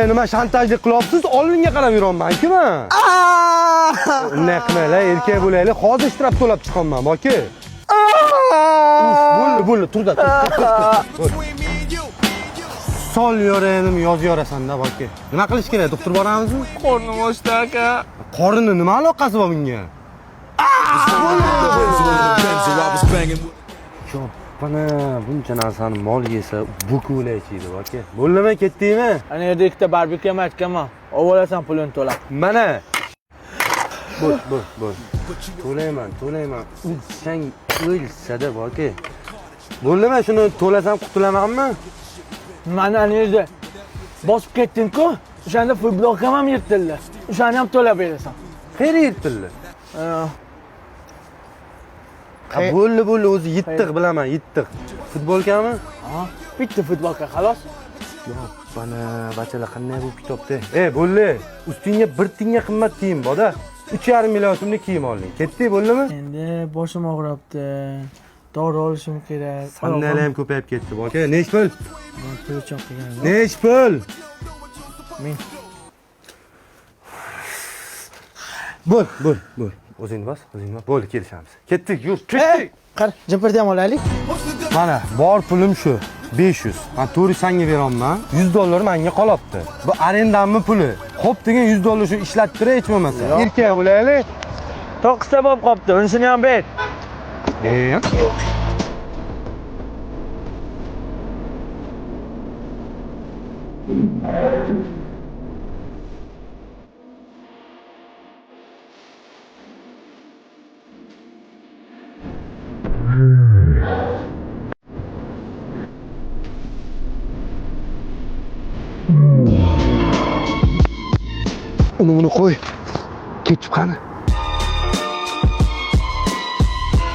Nima shantajlik qilyapsiz? Oldinga qarab yuribman-ku men. Unday qilmaylar, erkak bo'laylik. Hozir ishtirab to'lab chiqaman, boki. Bo'ldi, turda. Sol yo'raynim yozib yorasan-da, boki. Nima qilish kerak? Doktor boramizmi? Qornim ochdi aka. Qorinni nima aloqasi bor bunga? Bana buncha narsani mol yesa, bukulaychiydi, boki. Bo'ldimi, ketdingmi? Ana yerda ikkita barbekyu ham aytganman. Ovolasan pulini to'lab. Mana. Bo'l. To'layman. Ursang o'lsa-da, boki. Bo'ldimi, shuni to'lasam qutulamanmi? Mana ana yerda bosib ketding-ku. O'shanda futbolkam ham yirtildi. O'shani ham to'lab berasan. Qayerga yirtildi? Bo'ldi, o'zi yittiq bilaman, yittiq. Futbolkami? Ha, bitta futbolka xolos. Yo'q, bana bachalar qanday bo'lib ketibdi? Bo'ldi. Ustingga bir tinga qimmat kiyim bor-da. 3,5 million so'mlik kiyim olding. Ketdik, bo'ldimi? Endi boshim og'ribdi. Dori olishim kerak. Sandalye ham ko'payib ketdi, boka. Nech pul? Men pul cho'q qilgan. Nech pul? Men. Bo'l. O'zingni bos. Bo'ldi, kelishamiz. Ketdik, yur, ketdik. Qara, jimperda ham olaylik. Mana, bor pulim shu. 500. Men to'g'ri senga beraman. $100 menga qolibdi. Bu arendamni puli. Xo'p degan $100 shu ishlatib turay hech bo'lmasa. Erkak bo'laylik. To'qqizta bo'lib qopti. Unisini ham ber. Uni qo'y. Ketib qani.